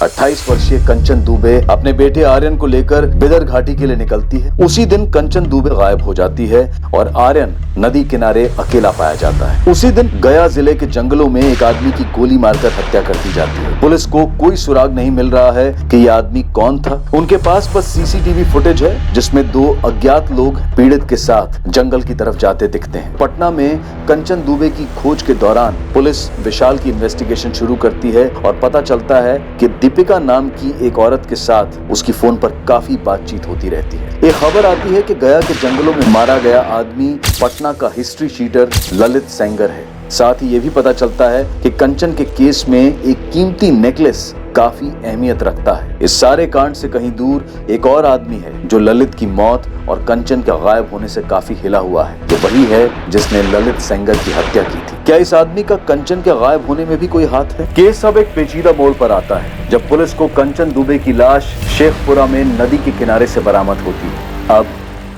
28 वर्षीय कंचन दुबे अपने बेटे आर्यन को लेकर बिदर घाटी के लिए निकलती है। उसी दिन कंचन दुबे गायब हो जाती है और आर्यन नदी किनारे अकेला पाया जाता है। उसी दिन गया जिले के जंगलों में एक आदमी की गोली मारकर हत्या कर दी जाती है। पुलिस को कोई सुराग नहीं मिल रहा है कि यह आदमी कौन था। उनके पास बस सीसीटीवी फुटेज है जिसमें 2 अज्ञात लोग पीड़ित के साथ जंगल की तरफ जाते दिखते हैं। पटना में कंचन दुबे की खोज के दौरान पुलिस विशाल की इन्वेस्टिगेशन शुरू करती है और पता चलता है कि दीपिका नाम की एक औरत के साथ उसकी फोन पर काफी बातचीत होती रहती है। एक खबर आती है कि गया के जंगलों में मारा गया आदमी पटना का हिस्ट्री शीटर ललित सेंगर है। साथ ही ये भी पता चलता है कि कंचन के केस में एक कीमती नेकलेस काफी अहमियत रखता है। इस सारे कांड से कहीं दूर एक और आदमी है जो ललित की मौत और कंचन के गायब होने से काफी हिला हुआ है। ये वही है जिसने ललित सेंगर की हत्या की थी। क्या इस आदमी का कंचन के गायब होने में भी कोई हाथ है? केस अब एक पेचीदा मोड़ पर आता है जब पुलिस को कंचन दुबे की लाश शेखपुरा में नदी के किनारे से बरामद होती है। अब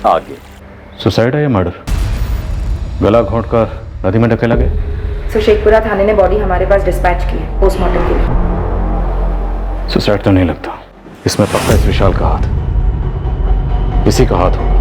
आगे सुसाइड है या मर्डर? गला घोंटकर नदी में ढकेला गया। शेखपुरा थाने ने बॉडी हमारे पास डिस्पैच की है पोस्टमार्टम के लिए। सुसाइड तो नहीं लगता, इसमें पक्का इस विशाल का हाथ, इसी का हाथ होगा।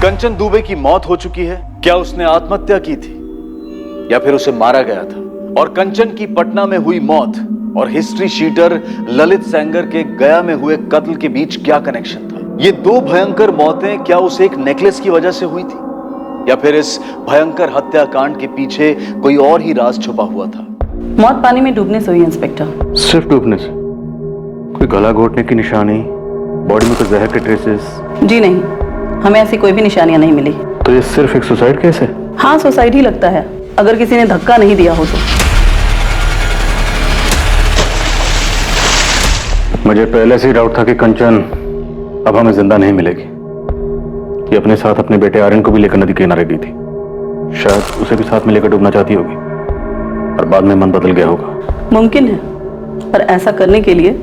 कंचन दुबे की मौत हो चुकी है। क्या उसने आत्महत्या की थी या फिर उसे मारा गया था? और कंचन की पटना में हुई मौत और हिस्ट्री शीटर ललित सेंगर के गया में हुए कत्ल के बीच क्या कनेक्शन था? ये 2 भयंकर मौतें क्या उस एक नेकलेस की वजह से हुई थी या फिर इस भयंकर हत्याकांड के पीछे कोई और ही राज छुपा हुआ था? मौत पानी में डूबने से हुई इंस्पेक्टर। सिर्फ डूबने से? कोई गला घोटने की निशानी, बॉडी में कोई जहर के ट्रेसेस? जी नहीं, हमें ऐसी कोई भी निशानियां नहीं मिली। तो ये सिर्फ एक सुसाइड केस है? हाँ, सुसाइड ही लगता है अगर किसी ने धक्का नहीं दिया हो तो। मुझे पहले से ही डाउट था कि कंचन अब हमें जिंदा नहीं मिलेगी। ये अपने साथ अपने बेटे आर्यन को भी लेकर नदी किनारे गई थी। शायद उसे भी साथ में लेकर डूबना चाहती होगी और बाद में मन बदल गया होगा। मुमकिन है, पर ऐसा करने के लिए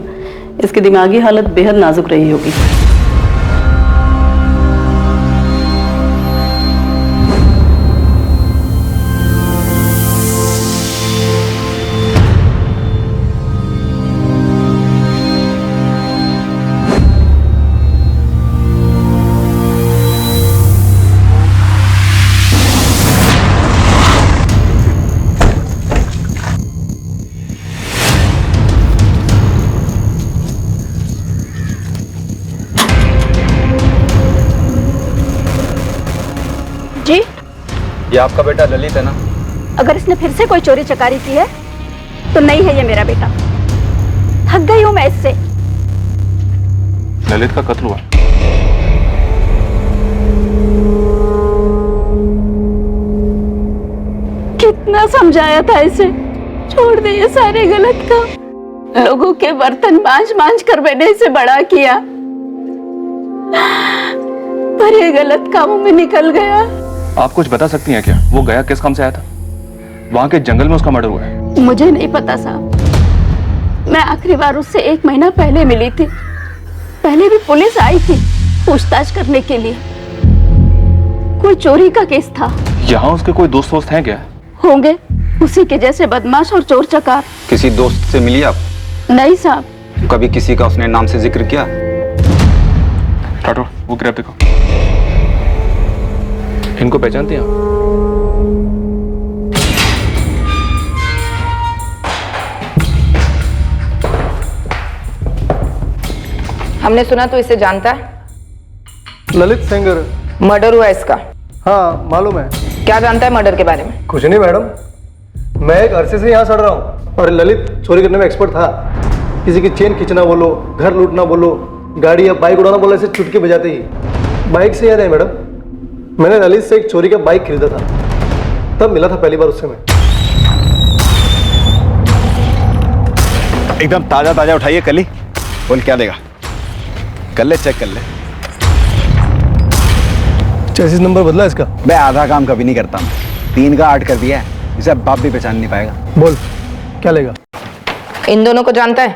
इसकी दिमागी हालत बेहद नाजुक रही होगी। जी, ये आपका बेटा ललित है ना? अगर इसने फिर से कोई चोरी चकारी की है तो नहीं है ये मेरा बेटा। थक गई हूं मैं इससे। ललित का कत्ल हुआ? कितना समझाया था इसे, छोड़ दे ये सारे गलत काम। लोगों के बर्तन मांझ मांझ कर मैंने इसे बड़ा किया, पर ये गलत कामों में निकल गया। आप कुछ बता सकती हैं क्या? वो गया किस काम से आया था? वहां के जंगल में उसका मर्डर हुआ है। मुझे नहीं पता साहब, मैं आखिरी बार उससे 1 महीना पहले मिली थी। पहले भी पुलिस आई थी पूछताछ करने के लिए। कोई चोरी का केस था। यहाँ उसके कोई दोस्त वोस्त हैं क्या? होंगे, उसी के जैसे बदमाश और चोर चकार। किसी दोस्त से मिली आप? नहीं साहब। कभी किसी का उसने नाम से जिक्र किया? राठौर, वो ग्रैब देखो। इनको पहचानते हैं आप? हमने सुना तो इसे जानता है? ललित सेंगर। मर्डर हुआ इसका? हाँ मालूम है। क्या जानता है मर्डर के बारे में? कुछ नहीं मैडम, मैं एक अरसे से यहाँ सड़ रहा हूँ और ललित चोरी करने में एक्सपर्ट था। किसी की चेन खींचना बोलो, घर लूटना बोलो, गाड़ी या बाइक उड़ाना बोलो, ऐसे चुटकी बजाते ही। बाइक से याद है मैडम, मैंने ललित से एक चोरी का बाइक खरीदा था, तब मिला था पहली बार उससे मैं। एकदम ताजा ताजा उठाइए कल ही। बोल क्या देगा? कर ले, चेक कर ले। चेसिस नंबर बदला इसका? मैं आधा काम कभी नहीं करता, 3 का 8 कर दिया है, इसे बाप भी पहचान नहीं पाएगा। बोल क्या लेगा? इन दोनों को जानता है?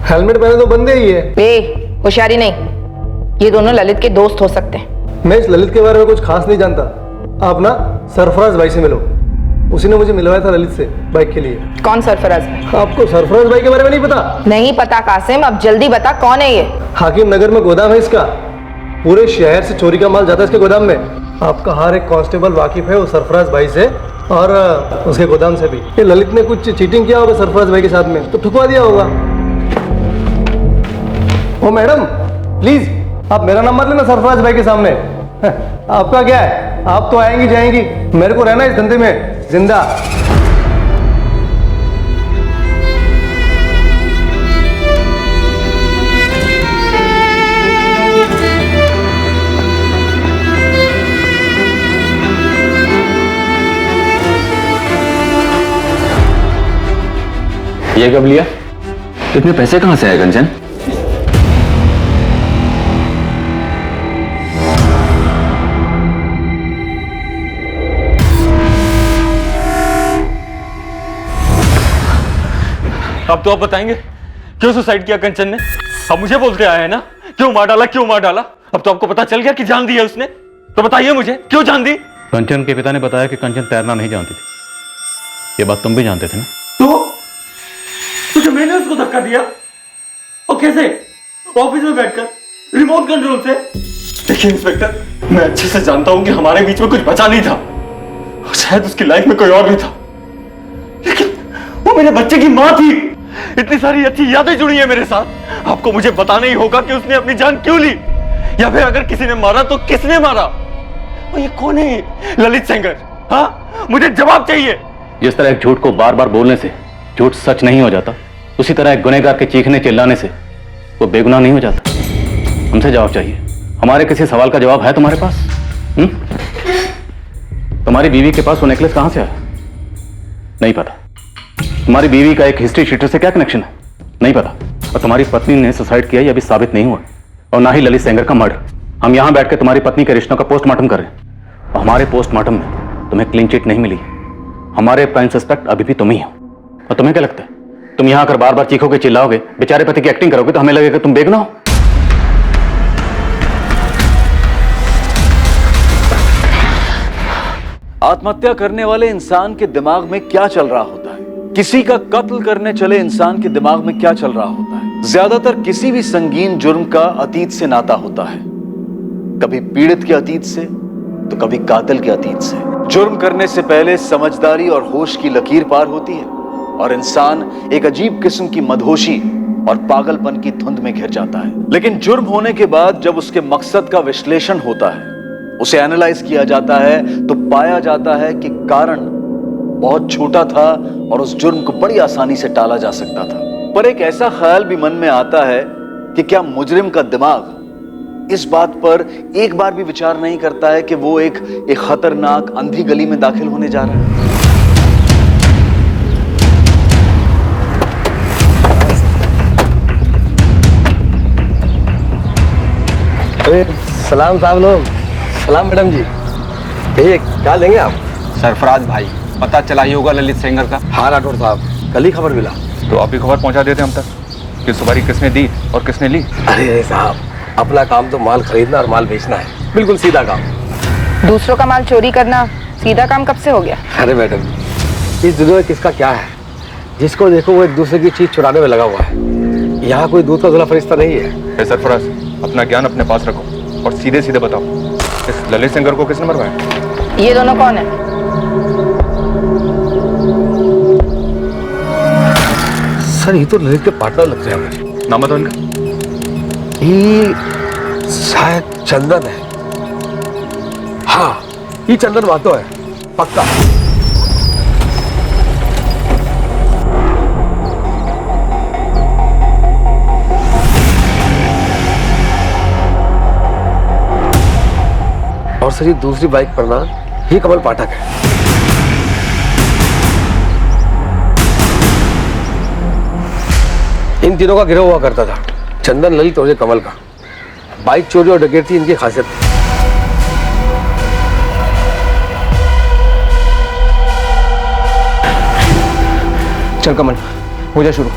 हेलमेट पहने तो बंदे ही है। होशियारी नहीं, ये दोनों ललित के दोस्त हो सकते हैं। मैं इस ललित के बारे में कुछ खास नहीं जानता। आप ना सरफराज भाई से मिलो, उसी ने मुझे मिलवाया था ललित से बाइक के लिए। कौन सरफराज भाई? आपको सरफराज भाई के बारे में नहीं पता? नहीं पता कासिम, अब जल्दी बता कौन है ये? हाकिम नगर में गोदाम है इसका, पूरे शहर से चोरी का माल जाता है इसके गोदाम में। आपका हर एक कांस्टेबल वाकिफ है वो सरफराज भाई से और उसके गोदाम से भी। ये ललित ने कुछ चीटिंग किया होगा सरफराज भाई के साथ में, तो ठुकवा दिया होगा। ओ मैडम प्लीज आप मेरा नंबर लेना सरफराज भाई के सामने। आपका क्या है, आप तो आएंगी जाएंगी, मेरे को रहना इस धंधे में जिंदा। ये कब लिया? इतने पैसे कहां से आए कंचन? अब तो आप बताएंगे क्यों सुसाइड किया कंचन ने? अब मुझे बोलते आए हैं ना, क्यों मार डाला, क्यों मार डाला? अब तो आपको पता चल गया कि जान दी है उसने, तो बताइए मुझे क्यों जान दी? कंचन के पिता ने बताया कि कंचन तैरना नहीं जानती थी, ये बात तुम भी जानते थे ना? तो जो मैंने उसको धक्का दिया, और कैसे? ऑफिस में बैठकर रिमोट कंट्रोल से। देखिए इंस्पेक्टर, मैं अच्छे से जानता हूं कि हमारे बीच में कुछ बचा नहीं था, शायद उसकी लाइफ में कोई और भी था, लेकिन वो मेरे बच्चे की मां थी। इतनी सारी अच्छी यादें जुड़ी है मेरे साथ। आपको मुझे बताना ही होगा कि उसने अपनी जान क्यों ली, या फिर अगर किसी ने मारा तो किसने मारा? और ये कौन है ललित सेंगर? हाँ, मुझे जवाब चाहिए। जिस तरह एक झूठ को बार बार बोलने से झूठ सच नहीं हो जाता, उसी तरह एक गुनहगार के चीखने चिल्लाने से वो बेगुनाह नहीं हो जाता। हमसे जवाब चाहिए। हमारे किसी सवाल का जवाब है तुम्हारे पास? तुम्हारी बीवी के पास वो नेकलेस कहां से आया? नहीं पता। तुम्हारी बीवी का एक हिस्ट्री शीटर से क्या कनेक्शन है? नहीं पता। और तुम्हारी पत्नी ने सुसाइड किया, यह अभी साबित नहीं हुआ, और ना ही ललित सेंगर का मर्डर। हम यहां बैठ के तुम्हारी पत्नी के रिश्तों का पोस्टमार्टम कर रहे हैं, और हमारे पोस्टमार्टम में तुम्हें क्लीन चिट नहीं मिली। हमारे प्राइम सस्पेक्ट अभी भी तुम ही हो। और तुम्हें क्या लगता है, तुम यहां आकर बार बार चीखोगे, चिल्लाओगे, बेचारे पति की एक्टिंग करोगे तो हमें लगेगा तुम बेगुनाह हो? आत्महत्या करने वाले इंसान के दिमाग में क्या चल रहा होता है, किसी का कत्ल करने चले इंसान के दिमाग में क्या चल रहा होता है? ज्यादातर किसी भी संगीन जुर्म का अतीत से नाता होता है, कभी पीड़ित के अतीत से तो कभी कातिल के अतीत से। जुर्म करने से पहले समझदारी और होश की लकीर पार होती है, और इंसान एक अजीब किस्म की मदहोशी और पागलपन की धुंध में घिर जाता है। लेकिन जुर्म होने के बाद जब उसके मकसद का विश्लेषण होता है, उसे एनालाइज किया जाता है, तो पाया जाता है कि कारण बहुत छोटा था और उस जुर्म को बड़ी आसानी से टाला जा सकता था। पर एक ऐसा ख्याल भी मन में आता है कि क्या मुजरिम का दिमाग इस बात पर एक बार भी विचार नहीं करता है कि वो एक खतरनाक अंधी गली में दाखिल होने जा रहा है? अरे सलाम साहब लोग, सलाम मैडम जी। भैया क्या लेंगे आप? सरफराज भाई, पता चला ही होगा ललित सेंगर का? हाँ राठौर साहब, कल ही खबर मिला। तो आप ही खबर पहुंचा देते हम तक कि सवारी किसने दी और किसने ली। अरे साहब, अपना काम तो माल खरीदना और माल बेचना है, बिल्कुल सीधा काम। दूसरों का माल चोरी करना सीधा काम कब से हो गया? अरे मैडम, इस दुनिया में किसका क्या है, जिसको देखो वो एक दूसरे की चीज चुराने में लगा हुआ है। यहाँ कोई दूध का धुला फरिश्ता नहीं है। सरफराज, अपना ज्ञान अपने पास रखो और सीधे सीधे बताओ, इस ललित सेंगर को किसने मरवाया? ये दोनों कौन है? सर ये तो ललित के पार्टनर लगते हैं मुझे। नाम बताओ इनका। ये शायद चंदन है। हाँ, ये चंदन मातो है पक्का। और सर ये दूसरी बाइक पर ना ये कमल पाठक है। इन तीनों का गिरोह हुआ करता था, चंदन, ललित और ये कमल का। बाइक चोरी और डकैती इनकी खासियत थी। चल कमल, हो जा शुरू।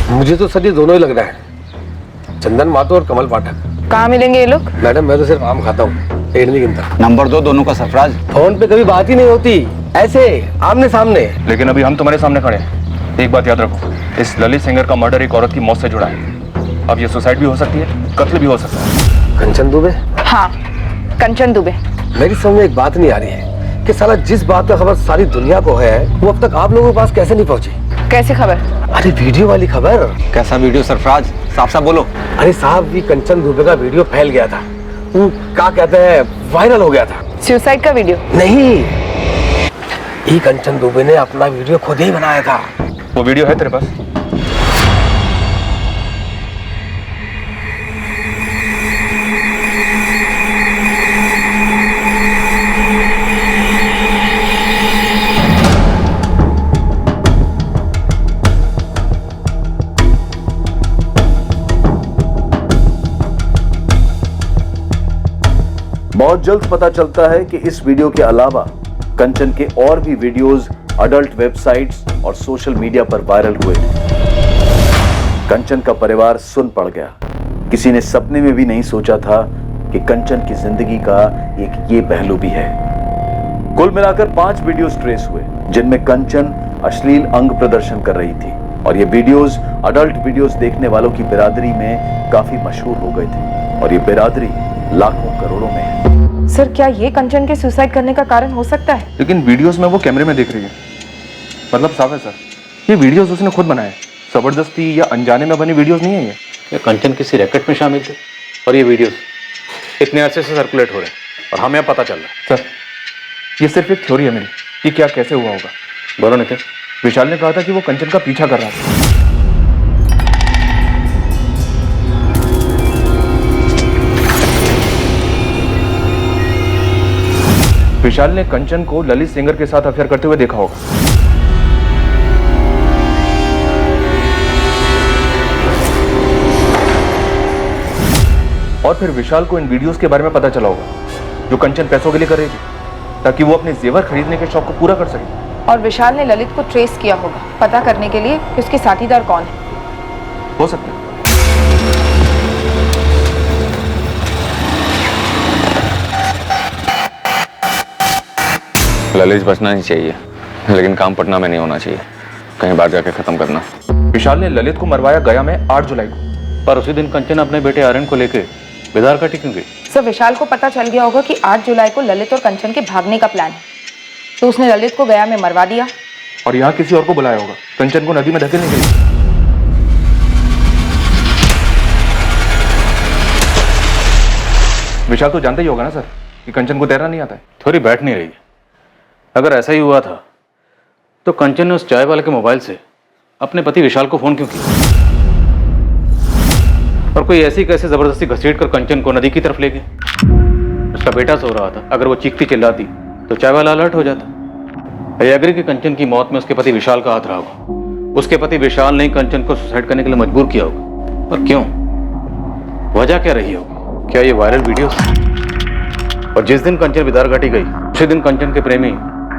मुझे तो सर ये दोनों ही लग रहा है, चंदन मातो और कमल पाठक। कहाँ मिलेंगे ये लोग? मैडम मैं तो सिर्फ आम खाता हूँ, पेड़ नहीं गिनता। नंबर 2 दोनों का सरफराज। फोन पे कभी बात ही नहीं होती, ऐसे आमने सामने। लेकिन अभी हम तुम्हारे सामने खड़े हैं। एक बात याद रखो, इस ललित सिंगर का मर्डर एक औरत की मौत से जुड़ा है। अब ये सुसाइड भी हो सकती है, कत्ल भी हो सकता है। कंचन दुबे? हाँ, कंचन दुबे। मेरी समझ में एक बात नहीं आ रही है कि साला जिस बात का खबर सारी दुनिया को है वो अब तक आप लोगों के पास कैसे नहीं पहुंची? कैसे खबर? अरे वीडियो वाली खबर। कैसा वीडियो सरफराज? साफ साफ बोलो। अरे साहब ये कंचन दुबे का वीडियो फैल गया था, वो क्या कहते हैं वायरल हो गया था। सुसाइड का वीडियो? नहीं, ये कंचन दुबे ने अपना वीडियो खुद ही बनाया था। वो वीडियो है तेरे पास? बहुत जल्द पता चलता है कि इस वीडियो के अलावा कंचन के और भी वीडियोस अडल्ट वेबसाइट्स और सोशल मीडिया पर वायरल हुए। कंचन का परिवार सुन पड़ गया। किसी ने सपने में भी नहीं सोचा था कि कंचन की जिंदगी का एक ये पहलू भी है। कुल मिलाकर 5 वीडियोस ट्रेस हुए जिनमें कंचन अश्लील अंग प्रदर्शन कर रही थी और ये वीडियोस अडल्ट वीडियोस देखने वालों की बिरादरी में काफी मशहूर हो गए थे और ये बिरादरी लाखों करोड़ों में है। सर क्या ये कंचन के सुसाइड करने का कारण हो सकता है? लेकिन वीडियोस में वो कैमरे में देख रही है, मतलब साफ है सर, ये वीडियोस उसने खुद बनाए, जबरदस्ती या अनजाने में बनी वीडियोस नहीं है ये कंचन किसी रैकेट में शामिल थे और ये वीडियोस इतने अरसे से सर्कुलेट हो रहे हैं और हमें पता चल रहा है। सर ये सिर्फ एक थ्योरी है मेरी, ये क्या कैसे हुआ होगा। बोलो नितिन। विशाल ने कहा था कि वो कंचन का पीछा कर रहा था। विशाल ने कंचन को ललित सिंगर के साथ अफेयर करते हुए देखा होगा। और फिर विशाल को इन वीडियोस के बारे में पता चला होगा जो कंचन पैसों के लिए कर रही थी ताकि वो अपने जेवर खरीदने के शौक को पूरा कर सके। और विशाल ने ललित को ट्रेस किया होगा पता करने के लिए कि उसके साथीदार कौन है। हो सकता है। ललित बचना ही चाहिए, लेकिन काम पटना में नहीं होना चाहिए, कहीं बाहर जाके खत्म करना। विशाल ने ललित को मरवाया गया में 8 जुलाई को, पर उसी दिन कंचन अपने बेटे आर्यन को लेके बेदार घाटी क्यों गई? सर विशाल को पता चल गया होगा कि 8 जुलाई को ललित और कंचन के भागने का प्लान है, तो उसने ललित को गया में मरवा दिया और यहाँ किसी और को बुलाया होगा कंचन को नदी में धकेलने के लिए। विशाल तो जानता ही होगा ना सर कि कंचन को तैरना नहीं आता है। थोड़ी बैठ नहीं रही है। अगर ऐसा ही हुआ था तो कंचन ने उस चाय वाले के मोबाइल से अपने पति विशाल को फोन क्यों किया? और कोई ऐसी कैसे जबरदस्ती घसीट कर कंचन को नदी की तरफ ले गया? उसका बेटा सो रहा था, अगर वो चीखती चिल्लाती तो चाय वाला अलर्ट हो जाता। आई एग्री कि कंचन की मौत में उसके पति विशाल का हाथ रहा होगा। उसके पति विशाल ने कंचन को सुसाइड करने के लिए मजबूर किया होगा, पर क्यों? वजह क्या रही होगी? क्या ये वायरल वीडियो? और जिस दिन कंचन बेदार घाटी गई उसी दिन कंचन के प्रेमी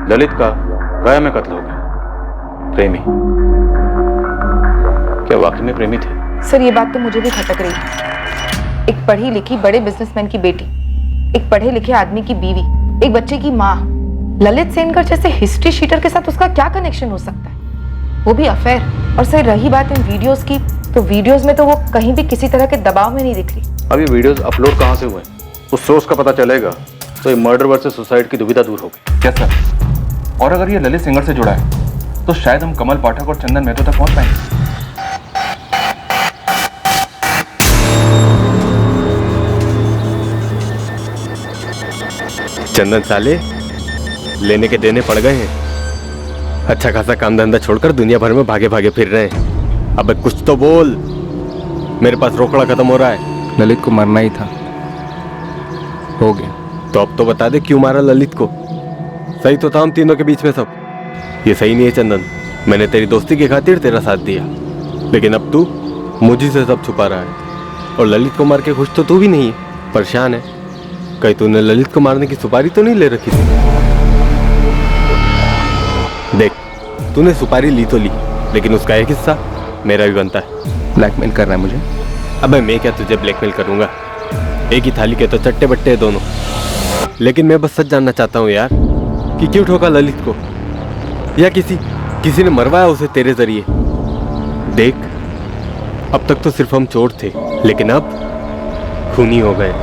ललित का गया में कत्ल हो गया। प्रेमी? क्या वाकई में प्रेमी थे? सर ये बात तो मुझे भी खटक रही है। एक पढ़ी लिखी बड़े बिजनेसमैन की बेटी, एक पढ़े लिखे आदमी की बीवी, एक बच्चे की माँ, ललित सेनकर जैसे हिस्ट्री शीटर के साथ उसका क्या कनेक्शन हो सकता है? वो भी अफेयर। और सर रही बात इन वीडियोस की, तो वीडियोस में तो वो कहीं भी किसी तरह के दबाव में नहीं दिख रही। अब ये वीडियोस अपलोड कहाँ से हुए? उस सोर्स का पता चलेगा तो ये मर्डर वर्सेस सुसाइड की दुविधा दूर होगी। क्या सर? और अगर ये ललित सेंगर से जुड़ा है तो शायद हम कमल पाठक और चंदन महतो तक पहुंच पाएंगे। चंदन साले लेने के देने पड़ गए हैं। अच्छा खासा काम धंधा छोड़कर दुनिया भर में भागे भागे फिर रहे हैं। अबे कुछ तो बोल, मेरे पास रोकड़ा खत्म हो रहा है। ललित को मरना ही था, हो गया। तो अब तो बता दे क्यों मारा ललित को। सही तो था हम तीनों के बीच में सब। ये सही नहीं है चंदन, मैंने तेरी दोस्ती की खातिर तेरा साथ दिया, लेकिन अब तू मुझी से सब छुपा रहा है। और ललित को मार के खुश तो तू भी नहीं है, परेशान है। कहीं तूने ललित को मारने की सुपारी तो नहीं ले रखी थी? देख, तूने सुपारी ली तो ली, लेकिन उसका एक हिस्सा मेरा भी बनता है। ब्लैकमेल कर रहा है मुझे? अबे मैं क्या तुझे ब्लैकमेल करूंगा, एक ही थाली के तो चट्टे बट्टे हैं दोनों। लेकिन मैं बस सच जानना चाहता हूँ यार कि क्यों ठोका ललित को, या किसी ने मरवाया उसे तेरे जरिए। देख, अब तक तो सिर्फ हम चोर थे, लेकिन अब खूनी हो गए।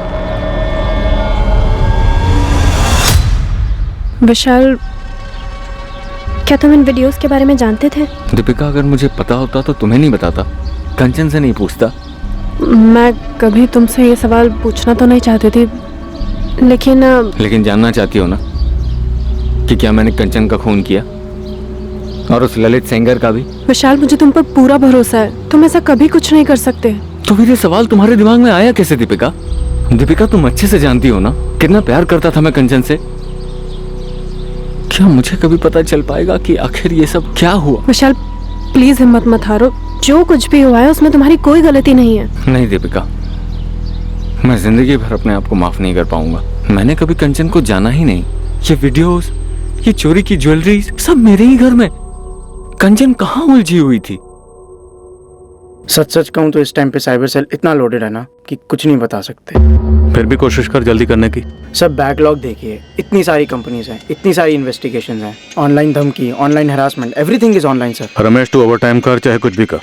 विशाल, क्या तुम इन वीडियोस के बारे में जानते थे? दीपिका, अगर मुझे पता होता तो तुम्हें नहीं बताता, कंचन से नहीं पूछता। मैं कभी तुमसे ये सवाल पूछना तो नहीं चाहती थी, लेकिन जानना चाहती हो ना कि क्या मैंने कंचन का खून किया, और उस ललित सेंगर का भी? विशाल, मुझे तुम पर पूरा भरोसा है, तुम ऐसा कभी कुछ नहीं कर सकते। तो फिर ये सवाल तुम्हारे दिमाग में आया कैसे दीपिका? दीपिका, तुम अच्छे से जानती हो ना कितना प्यार करता था मैं कंचन से। क्या मुझे कभी पता चल पाएगा कि आखिर ये सब क्या हुआ? विशाल, प्लीज हिम्मत मत हारो, जो कुछ भी हुआ है उसमें तुम्हारी कोई गलती नहीं है। नहीं दीपिका, मैं जिंदगी भर अपने आप को माफ नहीं कर पाऊंगा। मैंने कभी कंचन को जाना ही नहीं। ये वीडियोस, ये चोरी की ज्वेलरी, सब मेरे ही घर में। कंचन कहाँ उलझी हुई थी? सच कहूं तो इस टाइम पे साइबर सेल इतना लोडेड है ना कि कुछ नहीं बता सकते। फिर भी कोशिश कर जल्दी करने की। सब बैकलॉग देखिए, इतनी सारी कंपनीज हैं, इतनी सारी इन्वेस्टिगेशंस हैं, ऑनलाइन धमकी, online harassment, everything is online sir. Ramesh, तू ओवर टाइम कर चाहे कुछ भी कर,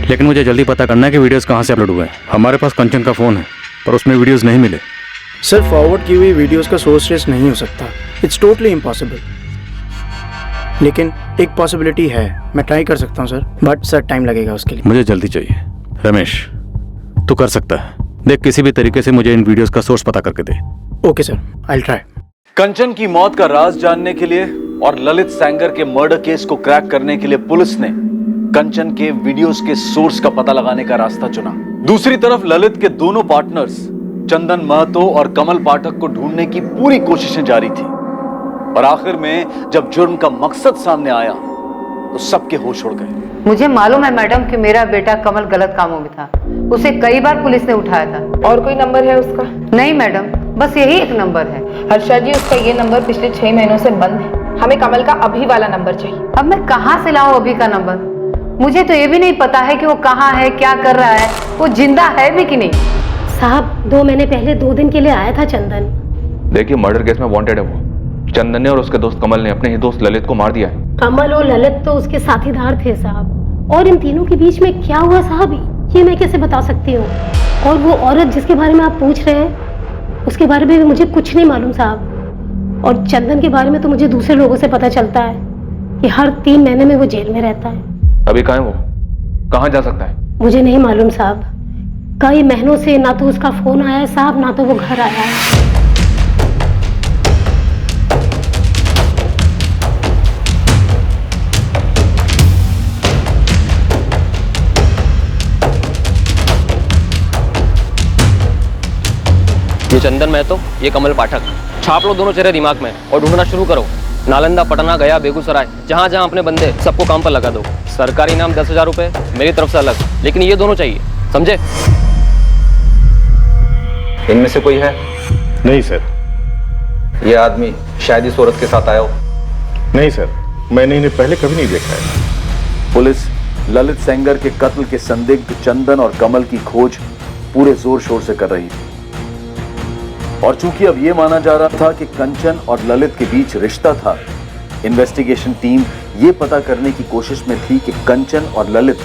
लेकिन मुझे जल्दी पता करना है कि वीडियोस कहाँ से अपलोड हुए हैं। हमारे पास कंचन का फोन है, पर उसमें वीडियोस नहीं मिले। सर, फॉरवर्ड की हुई वीडियोस का सोर्स ट्रेस नहीं हो सकता, इट्स टोटली इम्पॉसिबल। लेकिन एक पॉसिबिलिटी है, मैं ट्राई कर सकता हूँ सर, बट सर टाइम लगेगा उसके लिए। मुझे जल्दी चाहिए। रमेश, तू कर सकता है, देख किसी भी तरीके से मुझे इन वीडियोस का सोर्स पता करके दे। Okay sir, I will try. Kanchan की मौत का राज जानने के लिए और ललित सेंगर के मर्डर केस को क्रैक करने के लिए पुलिस ने कंचन के वीडियोस के सोर्स का पता लगाने का रास्ता चुना। दूसरी तरफ ललित के दोनों पार्टनर्स चंदन महतो और कमल पाठक को ढूंढने की पूरी कोशिशें जारी थी, और आखिर में जब जुर्म का मकसद सामने आया तो सबके होश उड़ गए। मुझे मालूम है मैडम कि मेरा बेटा कमल गलत कामों में था, उसे कई बार पुलिस ने उठाया था। और कोई नंबर है उसका? नहीं मैडम, बस यही एक नंबर है। हर्षा जी, उसका ये नंबर पिछले 6 महीनों से बंद है। हमें कमल का अभी वाला नंबर चाहिए। अब मैं कहाँ से लाऊं अभी का नंबर? मुझे तो ये भी नहीं पता है कि वो कहाँ है, क्या कर रहा है, वो जिंदा है भी कि नहीं। साहब, 2 महीने पहले 2 दिन के लिए आया था चंदन। देखिए, मर्डर केस में वांटेड है वो। चंदन ने और उसके दोस्त कमल ने अपने ही दोस्त ललित को मार दिया है। कमल और ललित तो उसके साथीदार थे साहब, और इन तीनों के बीच में क्या हुआ साहब, ये मैं कैसे बता सकती हूँ। और वो औरत जिसके बारे में आप पूछ रहे हैं, उसके बारे में भी मुझे कुछ नहीं मालूम साहब। और चंदन के बारे में तो मुझे दूसरे लोगों से पता चलता है कि हर 3 महीने में वो जेल में रहता है। अभी कहाँ है वो? कहाँ जा सकता है? मुझे नहीं मालूम साहब, कई महीनों से ना तो उसका फोन आया है साहब, ना तो वो घर आया है। ये चंदन महतो, ये कमल पाठक। छाप लो दोनों चेहरे दिमाग में और ढूंढना शुरू करो। नालंदा, पटना, गया, बेगूसराय, जहाँ जहाँ अपने बंदे, सबको काम पर लगा दो। सरकारी इनाम 10,000 रुपए मेरी तरफ से अलग, लेकिन ये दोनों चाहिए, समझे? इनमें से कोई है? नहीं सर। ये आदमी शायद इस औरत के साथ आया हो। नहीं सर, मैंने इन्हें पहले कभी नहीं देखा है। पुलिस ललित सेंगर के कत्ल के संदिग्ध चंदन और कमल की खोज पूरे जोर शोर से कर रही थी, और चूंकि अब यह माना जा रहा था कि कंचन और ललित के बीच रिश्ता था, इन्वेस्टिगेशन टीम यह पता करने की कोशिश में थी कि कंचन और ललित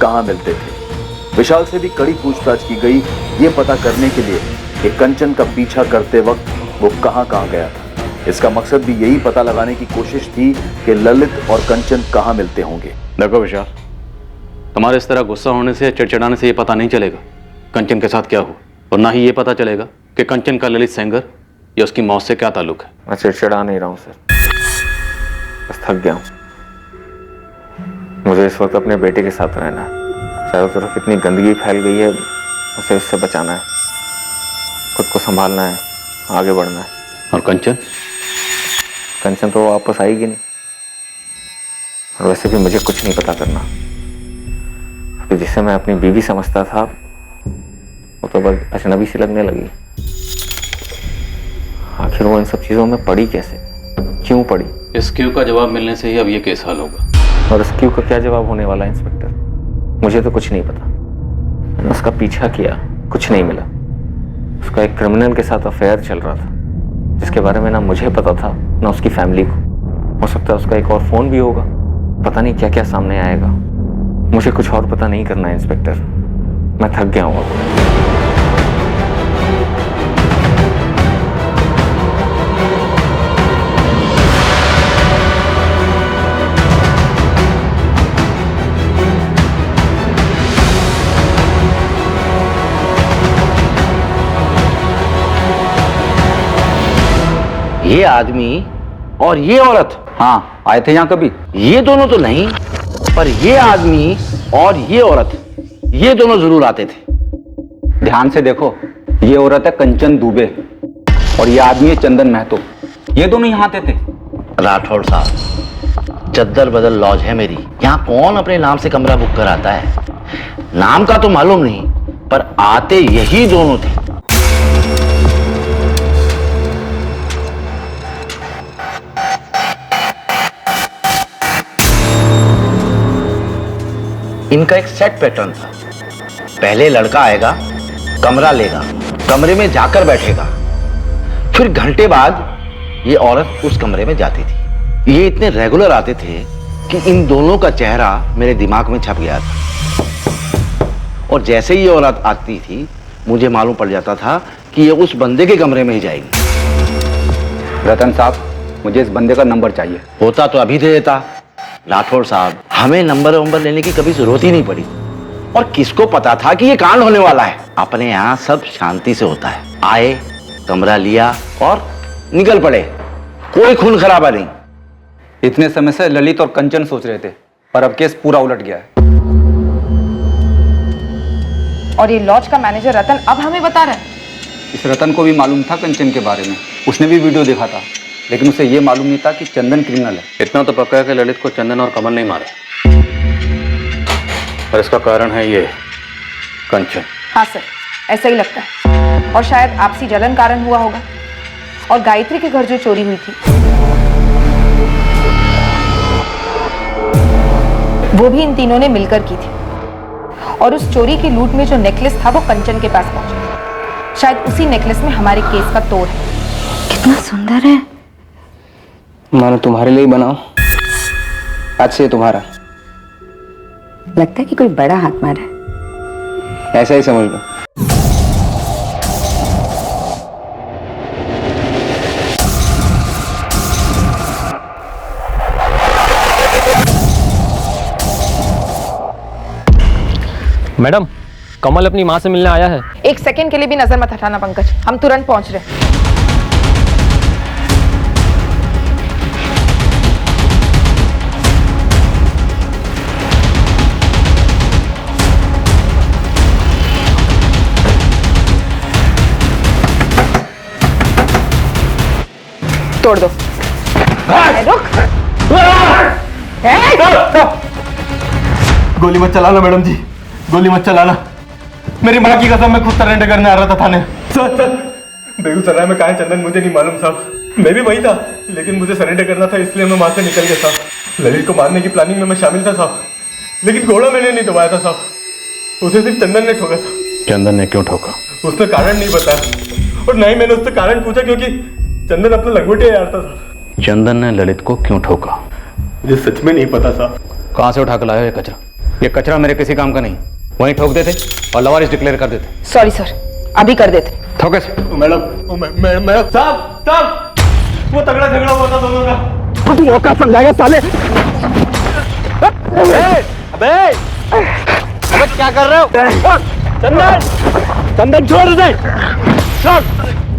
कहां मिलते थे। विशाल से भी कड़ी पूछताछ की गई, यह पता करने के लिए कि कंचन का पीछा करते वक्त वो कहां कहां गया था। इसका मकसद भी यही पता लगाने की कोशिश थी कि ललित और कंचन कहां मिलते होंगे। देखो विशाल, तुम्हारे इस तरह गुस्सा होने से, चिड़चिड़ाने से ये पता नहीं चलेगा कंचन के साथ क्या हुआ, और ना ही ये पता चलेगा कि कंचन का ललित सेंगर या उसकी मौत से क्या ताल्लुक है। मैं चिड़चिड़ा नहीं रहा हूँ सर, बस थक गया हूँ। मुझे इस वक्त अपने बेटे के साथ रहना है। चारों तरफ इतनी गंदगी फैल गई है, उसे इससे बचाना है, खुद को संभालना है, आगे बढ़ना है। और कंचन? कंचन तो वापस आएगी नहीं, और वैसे भी मुझे कुछ नहीं पता करना। अभी जिसे मैं अपनी बीवी समझता था वो तो बस अजनबी सी लगने लगी। आखिर वो इन सब चीजों में पड़ी कैसे, क्यों पड़ी? इस क्यू का जवाब मिलने से ही अब ये केस हल होगा। और इस क्यू का क्या जवाब होने वाला है इंस्पेक्टर? मुझे तो कुछ नहीं पता। मैंने उसका पीछा किया, कुछ नहीं मिला। उसका एक क्रिमिनल के साथ अफेयर चल रहा था, जिसके बारे में ना मुझे पता था ना उसकी फैमिली को। हो सकता है उसका एक और फोन भी होगा, पता नहीं क्या क्या सामने आएगा। मुझे कुछ और पता नहीं करना है इंस्पेक्टर, मैं थक गया हूँ अब। ये आदमी और ये औरत, हाँ आए थे यहाँ कभी? ये दोनों तो नहीं, पर ये आदमी और ये औरत, ये दोनों जरूर आते थे। ध्यान से देखो, ये औरत है कंचन दुबे और ये आदमी है चंदन महतो। ये दोनों यहाँ आते थे। राठौड़ साहब, चद्दर बदल लॉज है मेरी, यहाँ कौन अपने नाम से कमरा बुक कराता है? नाम का तो मालूम नहीं, पर आते यही दोनों थे। इनका एक सेट पैटर्न था। पहले लड़का आएगा, कमरा लेगा, कमरे में जाकर बैठेगा, फिर घंटे बाद ये औरत उस कमरे में जाती थी। ये इतने रेगुलर आते थे कि इन दोनों का चेहरा मेरे दिमाग में छप गया था। और जैसे ही ये औरत आती थी, मुझे मालूम पड़ जाता था कि ये उस बंदे के कमरे में ही जाएगी। रतन साहब, मुझे इस बंदे का नंबर चाहिए। होता तो अभी दे देता। राठौड़ साहब, हमें नंबर लेने की कभी जरूरत ही नहीं पड़ी। और किसको पता था कि ये कांड होने वाला है? अपने यहाँ सब शांति से होता है। आए, कमरा लिया और निकल पड़े, कोई खून खराबा नहीं। इतने समय से ललित और कंचन सोच रहे थे, पर अब केस पूरा उलट गया है। और ये लॉज का मैनेजर रतन अब हमें बता रहा है। इस रतन को भी मालूम था कंचन के बारे में, उसने भी वीडियो देखा था, लेकिन उसे यह मालूम नहीं था कि चंदन क्रिमिनल है। इतना तो पक्का है कि ललित को चंदन और कमल नहीं मारे, और इसका कारण है ये कंचन। हाँ सर, ऐसा ही लगता है। और शायद आपसी जलन कारण हुआ होगा। और गायत्री के घर जो चोरी हुई थी, वो भी इन तीनों ने मिलकर की थी। और उस चोरी की लूट में जो नेकलेस था वो कंचन के पास पहुंचा। शायद उसी नेकलेस में हमारे केस का तोड़ है। कितना सुंदर है। मानो तुम्हारे लिए ही बनाओ, आज से तुम्हारा। लगता है कि कोई बड़ा हाथ मारा है। ऐसा ही समझ लो। मैडम, कमल अपनी माँ से मिलने आया है। एक सेकंड के लिए भी नजर मत हटाना पंकज, हम तुरंत पहुंच रहे हैं। तोड़ दो। रुक। गोली मत चलाना मैडम जी, गोली मत चलाना। मेरी माँ की कसम, मैं खुद सरेंडर करने आ रहा था थाने। सर, बेगूसराय में कहाँ है चंदन मुझे नहीं मालूम साहब। मैं भी वही था, लेकिन मुझे सरेंडर करना था, इसलिए मैं वहां से निकल गया साहब। ललित को मारने की प्लानिंग में मैं शामिल था साहब, लेकिन घोड़ा मैंने नहीं दबाया था साहब। उसे सिर्फ चंदन ने ठोका था। चंदन ने क्यों ठोका? उसने कारण नहीं बताया, और ना ही मैंने उससे कारण पूछा, क्योंकि चंदन अपना लंगोटिया यार था साहब। चंदन ने ललित को क्यों ठोका? मुझे सच में नहीं पता साहब। कहाँ से उठा कर लाया ये कचरा? ये कचरा मेरे किसी काम का नहीं, वहीं ठोक देते और लवारिस डिक्लेयर कर देते। सॉरी सर, अभी कर देते। फोकस। मैडम मैडम साहब वो तगड़ा झगड़ा हुआ था दोनों का। तू औकात समझाएगा साले। अबे क्या कर रहे हो? चंदन छोड़ दे,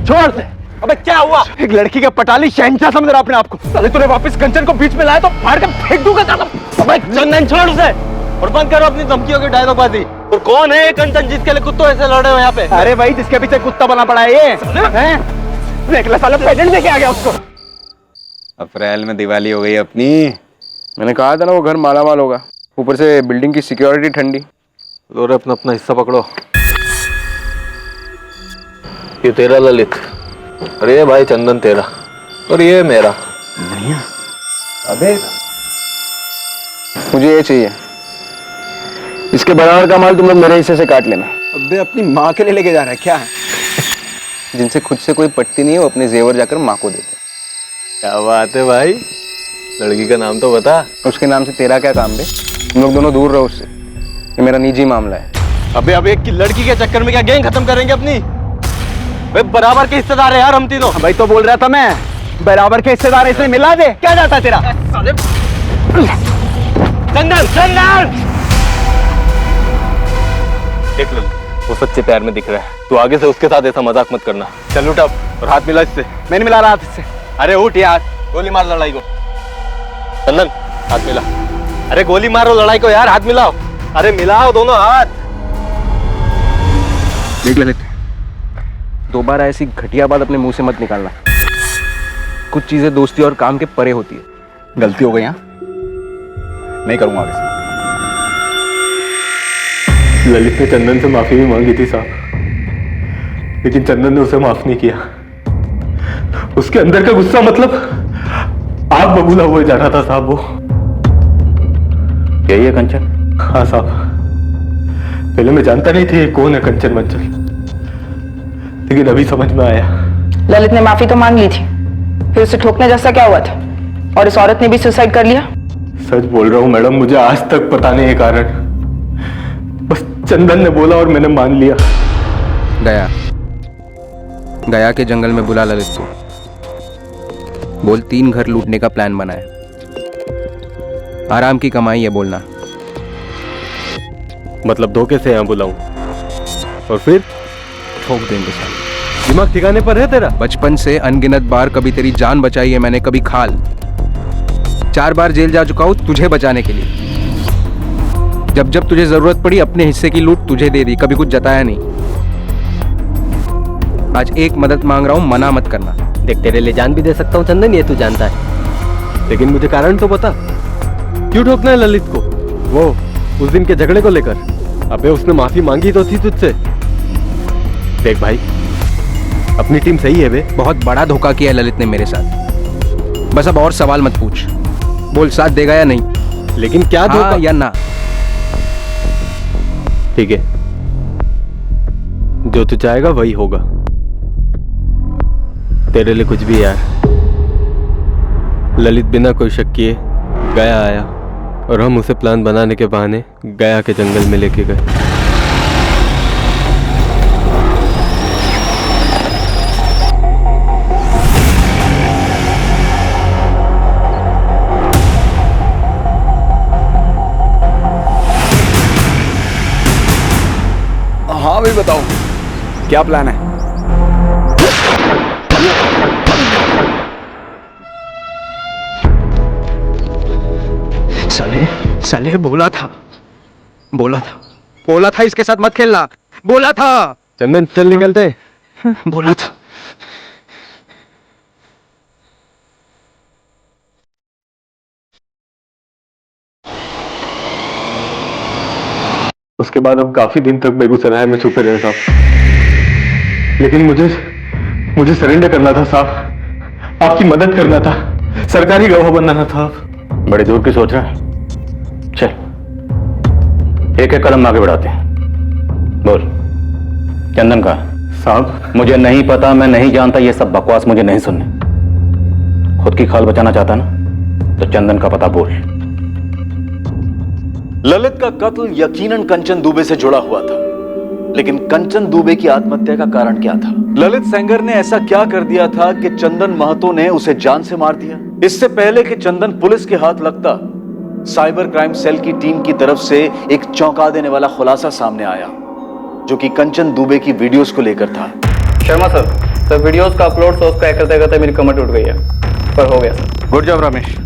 छोड़ दे। अबे क्या हुआ? एक लड़की का पटाली शहंशाह समझ रहा अपने आप को। साले तूने वापस कंचन को बीच में लाया तो फाड़ के फेंक दूंगा साला। अबे चंदन छोड़ दे और बंद करो अपनी धमकियों की डायलॉगबाजी। और कौन है ये कंचन जिसके लिए कुत्तों ऐसे लड़ रहे हो यहाँ पे? अरे भाई जिसके पीछे कुत्ता बना पड़ा है ये, देख ले साला प्रेजेंट देके आ गया उसको। अप्रैल में दिवाली हो गई अपनी। मैंने कहा था ना वो घर मालामाल होगा, ऊपर से बिल्डिंग की सिक्योरिटी ठंडी। और अपना अपना हिस्सा पकड़ो। ये तेरा ललित, अरे भाई चंदन तेरा, और ये मेरा। नहीं अबे मुझे ये चाहिए, इसके बराबर का माल तुम लोग मेरे हिस्से से काट लेना। अबे अपनी माँ के लिए लेके जा रहा है क्या? जिनसे खुद से कोई पटती नहीं है वो अपने जेवर जाकर माँ को देते। क्या बात है भाई, लड़की का नाम तो बता। उसके नाम से तेरा क्या काम बे? तुम लोग दोनों दूर रहो उससे, ये मेरा निजी मामला है। अबे एक लड़की के चक्कर में क्या गैंग खत्म करेंगे अपनी? भाई बराबर के हिस्सेदार है यार हम तीनों। भाई तो बोल रहा था मैं, बराबर के हिस्सेदार इसमें मिला दे। क्या जाता तेरा? चंदन चंदन देख लो, वो सच्चे प्यार में दिख रहा है। तू आगे से उसके साथ ऐसा मजाक मत करना। चल उठ अब और हाथ मिला इससे। मैं नहीं मिला रहा हाथ इससे। अरे उठ यार, गोली मार लड़ाई को। चंदन हाथ मिला। अरे गोली मारो लड़ाई को यार, हाथ मिलाओ। अरे मिलाओ दोनों हाथ। देख ललित, दोबारा ऐसी घटिया बात अपने मुंह से मत निकालना। कुछ चीजें दोस्ती और काम के परे होती है। गलती हो गई यहाँ, नहीं करूंगा आगे से। ललित ने चंदन से माफी भी मांगी थी साहब, लेकिन चंदन ने उसे माफ नहीं किया। उसके अंदर का गुस्सा मतलब आग बबूला हुए जा रहा था साहब वो। यही है कंचन? हाँ साहब, पहले मैं जानता नहीं थी कौन है कंचन मंचल, लेकिन अभी समझ में आया। ललित ने माफी तो मांग ली थी, फिर उसे ठोकने जैसा क्या हुआ था? और इस औरत ने भी सुसाइड कर लिया? सच बोल रहा हूँ मैडम, मुझे आज तक पता नहीं है कारण। बस चंदन ने बोला और मैंने मान लिया। गया के जंगल में बुला ललित को, बोल 3 घर लूटने का प्लान बना है। आराम की कमाई है बोलना। मतलब धोखे से यहाँ बुलाऊं और फिर ठोक देंगे साहब। दिमाग ठिकाने पर है तेरा? बचपन से अनगिनत बार कभी तेरी जान बचाई है मैंने, कभी खाल। 4 बार जेल जा चुका हूं तुझे बचाने के लिए। जब जब तुझे जरूरत पड़ी अपने हिस्से की लूट तुझे दे दी, कभी कुछ जताया नहीं। आज एक मदद मांग रहा हूं, मना मत करना। देख तेरे लिए जान भी दे सकता हूँ चंदन, ये तू जानता है, लेकिन मुझे कारण तो बता, क्यों ठोकना है ललित को? वो उस दिन के झगड़े को लेकर। अबे उसने माफी मांगी तो थी तुझसे। देख भाई, अपनी टीम सही है बे। बहुत बड़ा धोखा किया है ललित ने मेरे साथ। बस अब और सवाल मत पूछ, बोल साथ देगा या नहीं। लेकिन क्या हाँ धोखा या ना? ठीक है, जो तू चाहेगा वही होगा। तेरे लिए कुछ भी यार। ललित बिना कोई शक किए गया आया और हम उसे प्लान बनाने के बहाने गया के जंगल में लेके गए। हाँ भाई बताओ, क्या प्लान है? साले बोला था इसके साथ मत खेलना, बोला था। चंदन चल निकलते। बोला था। उसके बाद हम काफी दिन तक बेगूसराय में छुपे रहे साहब, लेकिन मुझे सरेंडर करना था साहब, आपकी मदद करना था, सरकारी गवाह बनना था। बड़े दूर की सोच रहा है? चल एक एक कदम आगे बढ़ाते हैं। बोल चंदन का? साहब मुझे नहीं पता, मैं नहीं जानता, ये सब बकवास मुझे नहीं सुनने। खुद की खाल बचाना चाहता ना तो चंदन का पता बोल। ललित का कत्ल यकीनन कंचन दुबे से जुड़ा हुआ था, लेकिन कंचन दुबे की आत्महत्या का कारण क्या था? ललित सेंगर ने ऐसा क्या कर दिया था कि चंदन महतो ने उसे जान से मार दिया? इससे पहले कि चंदन पुलिस के हाथ लगता, साइबर क्राइम सेल की टीम की तरफ से एक चौंका देने वाला खुलासा सामने आया, जो कि कंचन दुबे की वीडियोस को लेकर था। शर्मा सर वीडियोस का अपलोड सोर्स क्रैक करते करते मेरी कमर टूट गई है, पर हो गया sir. Good job Ramesh,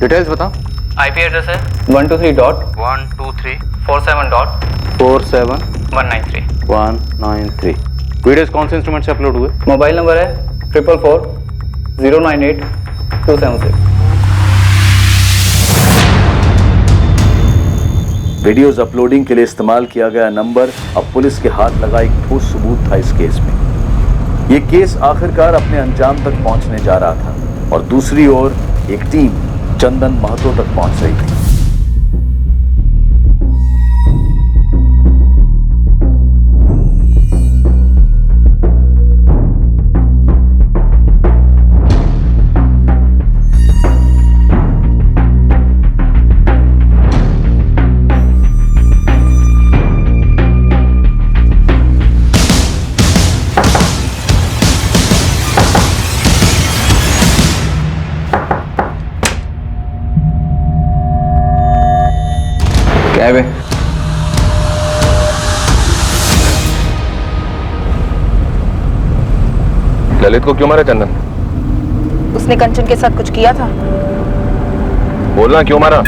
details बताओ। आईपी एड्रेस है 123.123.47.193 वीडियोस कौन से इंस्ट्रूमेंट से अपलोड हुए? मोबाइल नंबर है 444-098-276। वीडियोस अपलोडिंग के लिए इस्तेमाल किया गया नंबर अब पुलिस के हाथ लगा एक ठोस सबूत था इस केस में। यह केस आखिरकार अपने अंजाम तक पहुंचने जा रहा था और दूसरी ओर एक टीम चंदन महतो तक पहुंच रही थी। क्या है? ललित को क्यों मारा चंदन? उसने कंचन के साथ कुछ किया था। बोलना, क्यों मारा?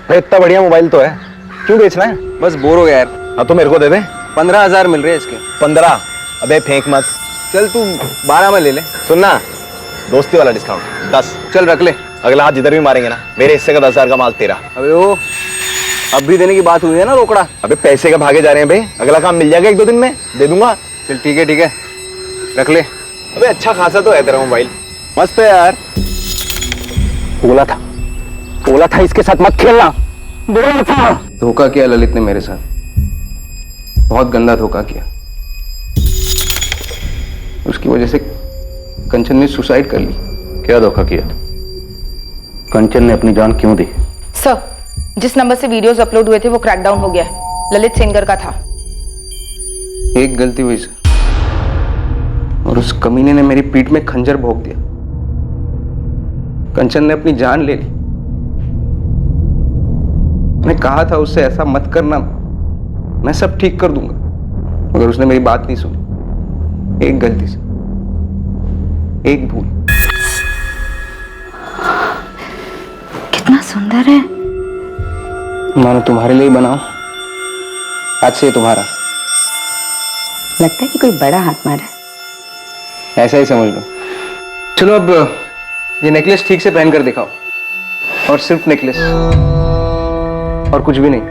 भाई इतना बढ़िया मोबाइल तो है, क्यों बेचना है? बस बोर हो गया यार। हाँ तो मेरे को दे दे। 15,000 मिल रहे हैं इसके। 15? अबे फेंक मत। चल तू 12 में ले ले। सुनना, दोस्ती वाला डिस्काउंट 10। चल रख ले। अगला हाथ जिधर भी मारेंगे ना, मेरे हिस्से का 10,000 का माल तेरा। अबे वो अब भी देने की बात हुई है ना, रोकड़ा। अबे पैसे का भागे जा रहे हैं भाई, अगला काम मिल जाएगा 1-2 दिन में, दे दूंगा। चल ठीक है रख ले। अबे अच्छा खासा तो है तेरा मोबाइल। मस्त है यार। बोला था इसके साथ मत खेलना। बोला था। धोखा किया ललित ने मेरे साथ, बहुत गंदा धोखा किया। उसकी वजह से कंचन ने सुसाइड कर ली। क्या धोखा किया? कंचन ने अपनी जान क्यों दी? सर, जिस नंबर से वीडियोस अपलोड हुए थे वो क्रैकडाउन हो गया है। ललित सेंगर का था। एक गलती हुई सर, और उस कमीने ने मेरी पीठ में खंजर भोंक दिया। कंचन ने अपनी जान ले ली। मैंने कहा था उससे ऐसा मत करना, मैं सब ठीक कर दूंगा, मगर उसने मेरी बात नहीं सुनी। एक गलती से, एक भूल। कितना सुंदर है। मानो तुम्हारे लिए बनाओ, आज से ये तुम्हारा। लगता है कि कोई बड़ा हाथ मारा है। ऐसा ही समझ लो। चलो अब ये नेकलेस ठीक से पहन कर दिखाओ, और सिर्फ नेकलेस और कुछ भी नहीं।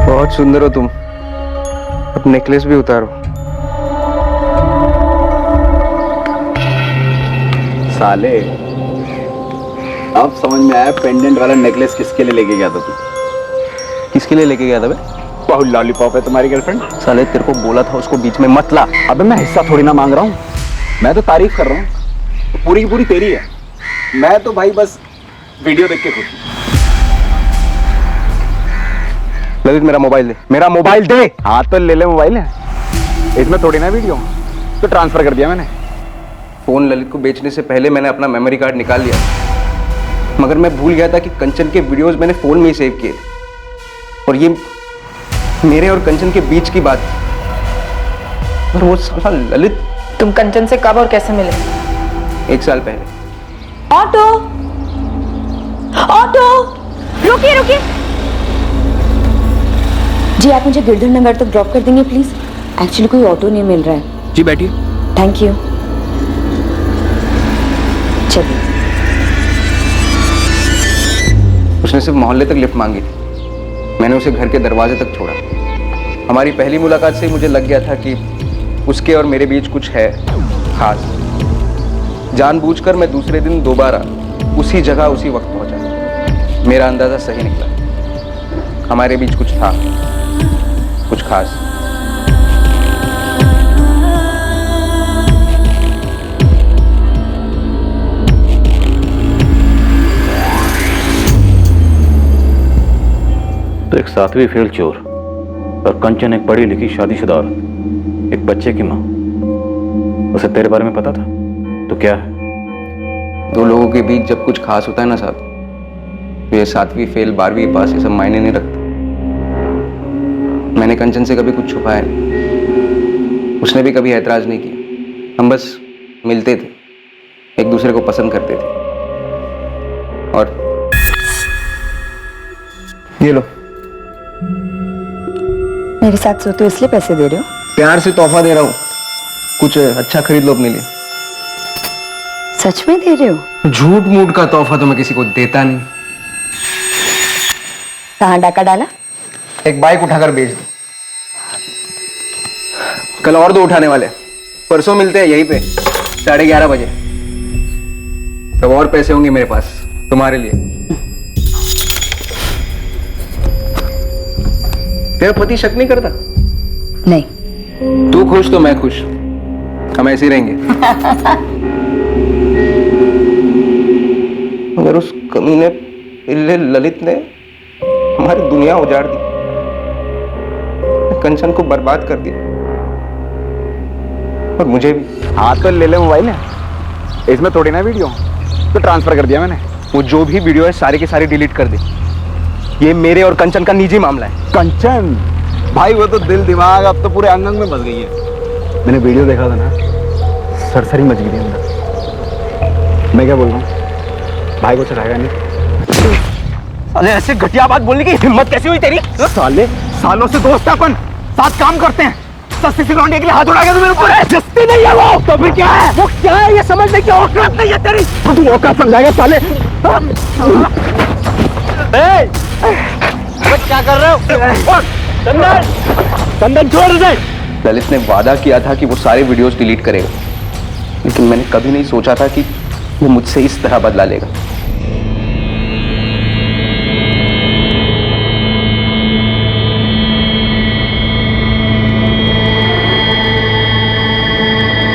बहुत सुंदर हो तुम। अब नेकलेस भी उतारो। साले, अब समझ में आया पेंडेंट वाला नेकलेस किसके लिए लेके गया था तू? किसके लिए लेके गया था बे? बहुत लॉलीपॉप है तुम्हारी गर्लफ्रेंड। साले तेरे को बोला था उसको बीच में मत ला। अबे मैं हिस्सा थोड़ी ना मांग रहा हूँ, मैं तो तारीफ कर रहा हूँ। पूरी की पूरी तेरी है। मैं तो भाई बस वीडियो देख के खुश हूँ। ललित मेरा मोबाइल दे, मेरा मोबाइल दे। हाँ तो ले ले मोबाइल है, इसमें थोड़ी ना वीडियो, तो ट्रांसफर कर दिया मैंने। फोन ललित को बेचने से पहले मैंने अपना मेमोरी कार्ड निकाल लिया, मगर मैं भूल गया था कि कंचन के वीडियोस मैंने फोन में ही सेव किए थे, और ये मेरे और कंचन के बीच की बात थी। और वो साला ललित। तुम कंचन से कब और कैसे मिले? 1 साल पहले। ऑटो, ऑटो, रुकिए रुकिए। जी आप मुझे गिरधर नगर तक ड्रॉप कर देंगे प्लीज? एक्चुअली कोई ऑटो नहीं मिल रहा है। जी बैठिए। Thank you. चलिए। उसने सिर्फ मोहल्ले तक लिफ्ट मांगी थी, मैंने उसे घर के दरवाजे तक छोड़ा। हमारी पहली मुलाकात से ही मुझे लग गया था कि उसके और मेरे बीच कुछ है खास। जानबूझकर मैं दूसरे दिन दोबारा उसी जगह उसी वक्त पहुंचा। मेरा अंदाजा सही निकला, हमारे बीच कुछ था, कुछ खास। तो एक 7वीं फेल चोर और कंचन एक पढ़ी लिखी शादीशुदा औरत, एक बच्चे की माँ, उसे तेरे बारे में पता था? तो क्या है? दो लोगों के बीच जब कुछ खास होता है ना साहब, तो ये 7वीं फेल 12वीं पास ये सब मायने नहीं रखता। मैंने कंचन से कभी कुछ छुपाया नहीं, उसने भी कभी ऐतराज नहीं किया। हम बस मिलते थे, एक दूसरे को पसंद करते थे। और ये लो, मेरे साथ सोते हो इसलिए पैसे दे रहे हो? प्यार से तोहफा दे रहा हूँ, कुछ अच्छा खरीद लो अपने लिए। सच में दे रहे हो? झूठ मूठ का तोहफा तो मैं किसी को देता नहीं। कहाँ डाका डाला? एक बाइक उठाकर बेच दो। कल और 2 उठाने वाले, परसों मिलते हैं यहीं पे 11:30 बजे। तब और पैसे होंगे मेरे पास तुम्हारे लिए। तेरा पति शक नहीं करता? नहीं। तू खुश तो मैं खुश, हम ऐसे ही रहेंगे। मगर उस कमीने पिल्ले ललित ने हमारी दुनिया उजाड़ दी, कंचन को बर्बाद कर दिया और मुझे भी। हाँ तो ले ले मोबाइल है, इसमें थोड़ी ना वीडियो तो ट्रांसफर कर दिया मैंने। वो जो भी वीडियो है सारी की सारी डिलीट कर दे। ये मेरे और कंचन का निजी मामला है। कंचन भाई वो तो दिल दिमाग अब तो पूरे अंग अंग में बस गई है। मैंने वीडियो देखा था ना, सरसरी मच गई थी अंदर। मैं क्या बोल रहा हूँ, भाई को चढ़ाएगा नहीं। अरे ऐसे घटिया बात बोलने की हिम्मत कैसी हुई तेरी? साले सालों से दोस्त है अपन, साथ काम करते हैं, सस्ती सी लौंडे के लिए हाथ उड़ा गया तो मेरे ऊपर है। जस्ती नहीं है वो, तो फिर क्या है? वो क्या है ये समझने की औकात नहीं है तेरी। तू औकात समझाएगा साले। क्या कर रहे हो? चंदन छोड़ दे। ललित ने वादा किया था कि वो सारे वीडियोस डिलीट करेगा, लेकिन मैंने कभी नहीं सोचा था कि वो मुझसे इस तरह बदला लेगा।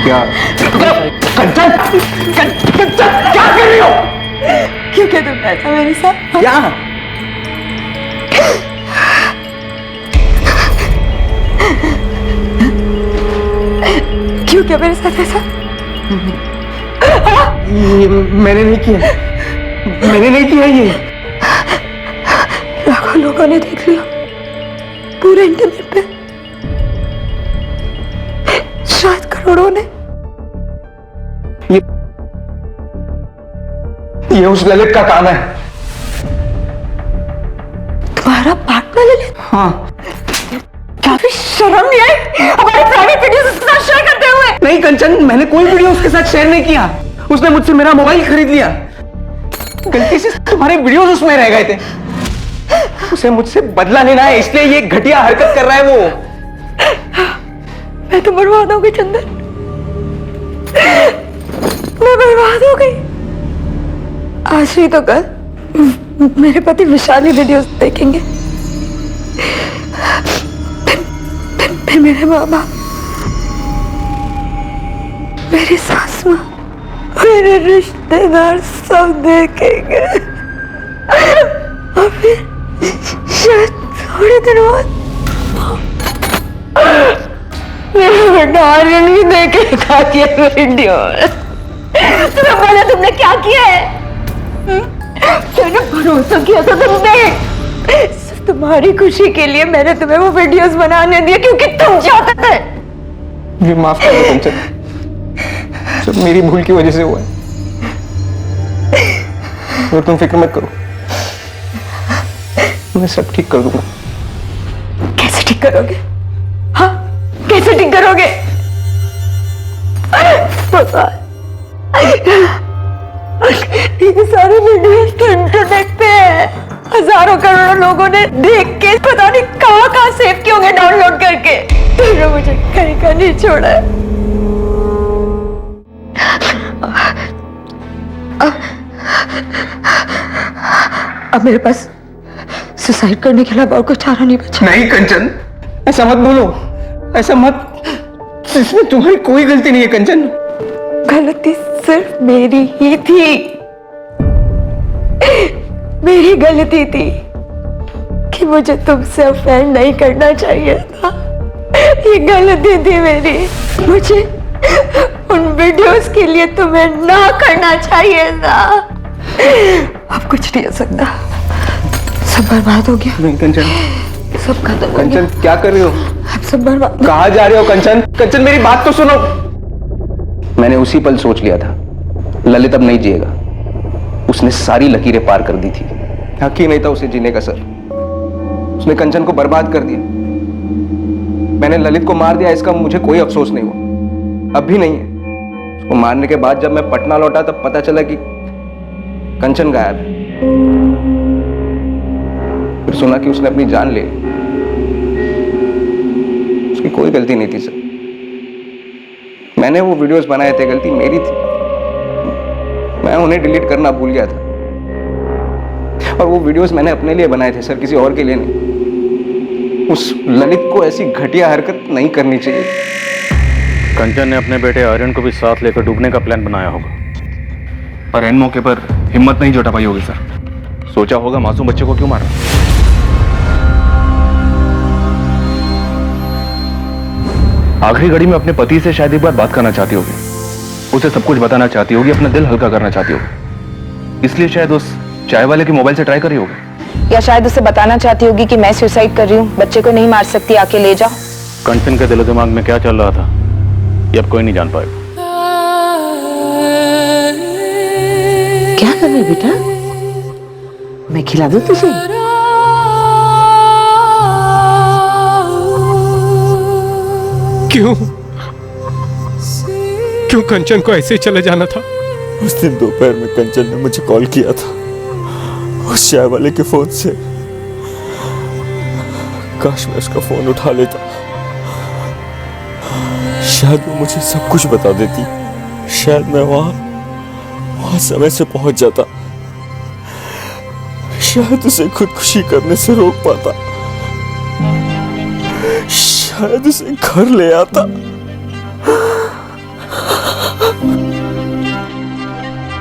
क्या कंचन, कंचन क्या कर रही हो? क्यों क्या तुम ऐसा मेरे साथ? क्या? क्यों क्या मेरे साथ ऐसा? ये मैंने नहीं किया, मैंने नहीं किया ये। लाखों लोगों ने देख लिया पूरे इंटरनेट पे, शायद करोड़ों ने। ये उस ललित का काम है। तुम्हारा पार्टनर ललित? हाँ। क्या भी शर्म नहीं आई हमारी प्राइवेट वीडियोस उसके साथ शेयर करते हुए? नहीं कंचन, मैंने कोई वीडियो उसके साथ शेयर नहीं किया। उसने मुझसे मेरा मोबाइल खरीद लिया, गलती से तुम्हारे वीडियोस उसमें रह गए थे। उसे मुझसे बदला लेना है, इसलिए ये घटिया हरकत कर रहा है वो। मैं तो बर्बाद हो गई चंदन, मैं बर्बाद हो गई। आज ही तो कल मेरे पति विशाली वीडियोस देखेंगे, फिर मेरे माँ बाप, मेरी सास माँ, मेरे रिश्तेदार सब देखेंगे। और फिर शायद थोड़े दिन बाद मेरा बेटा आर्यन भी देखेगा ये वीडियो। तुम्हें बोला तुमने क्या किया है? मैंने भरोसा किया था तुमने, सिर्फ तुम्हारी खुशी के लिए मैंने तुम्हें वो वीडियोस बनाने दिए क्योंकि तुम चाहते थे। मुझे माफ कर दो कंचन, सब मेरी भूल की वजह से हुआ है और तुम फिक्र मत करो, मैं सब ठीक कर दूंगा। कैसे ठीक करोगे? हाँ कैसे ठीक करोगे? पता है ये सारे वीडियोस तो इंटरनेट पे है, हजारों करोड़ों लोगों ने देख के पता नहीं कहाँ कहाँ सेव किए होंगे डाउनलोड करके। तुमने मुझे कहीं का नहीं छोड़ा है। अब मेरे पास सुसाइड करने के अलावा और कुछ चारा नहीं बचा। नहीं कंचन, ऐसा मत बोलो, ऐसा मत, इसमें तुम्हारी कोई गलती नहीं है कंचन। गलती सिर्फ मेरी ही थी, मेरी गलती थी कि मुझे तुमसे अफेयर नहीं करना चाहिए था। ये गलती थी मेरी। मुझे उन वीडियोस के लिए तुम्हें ना करना चाहिए था। अब कुछ नहीं हो सकता, सब बर्बाद हो गया। नहीं कंचन, सब खत्म हो कंचन गया। क्या कर रही हो? अब सब बर्बाद। कहाँ जा रहे हो कंचन? कंचन मेरी बात तो सुनो। मैंने उसी पल सोच लिया था ललित अब नहीं जिएगा। उसने सारी लकीरें पार कर दी थी। हक ही नहीं था उसे जीने का सर। उसने कंचन को बर्बाद कर दिया। मैंने ललित को मार दिया, इसका मुझे कोई अफसोस नहीं हुआ, अब भी नहीं है। उसको मारने के बाद जब मैं पटना लौटा तब पता चला कि कंचन गायब है। फिर सुना कि उसने अपनी जान ले ली। उसकी कोई गलती नहीं थी सर। मैंने वो वीडियोस बनाए थे, गलती मेरी थी। मैं उन्हें डिलीट करना भूल गया था। और वो वीडियोस मैंने अपने लिए बनाए थे सर, किसी और के लिए नहीं। उस ललित को ऐसी घटिया हरकत नहीं करनी चाहिए। कंचन ने अपने बेटे आर्यन को भी साथ लेकर डूबने का प्लान बनाया होगा, पर एन मौके पर हिम्मत नहीं जुटा पाई होगी सर। सोचा होगा मासूम बच्चे को क्यों मारा। आखिरी घड़ी में अपने पति से शायद एक बार बात करना चाहती होगी, उसे सब कुछ बताना चाहती होगी, अपना दिल हल्का करना चाहती होगी, इसलिए शायद उस चाय वाले के मोबाइल से ट्राई करी होगी। या शायद उसे बताना चाहती होगी कि मैं सुसाइड कर रही हूँ, बच्चे को नहीं मार सकती, आके ले जाओ। कंचन के दिलो दिमाग में क्या चल रहा था ये अब कोई नहीं जान पाएगा। क्या कर रहे बेटा? मैं खिला दूं तुझे? क्यों क्यों कंचन को ऐसे ही चले जाना था? उस दिन दोपहर में कंचन ने मुझे कॉल किया था उस चाय वाले के फोन से। काश मैं उसका फोन उठा लेता, शायद वो मुझे सब कुछ बता देती। शायद मैं वहां समय से पहुंच जाता। शायद उसे खुदकुशी करने से रोक पाता। शायद उसे घर ले आता।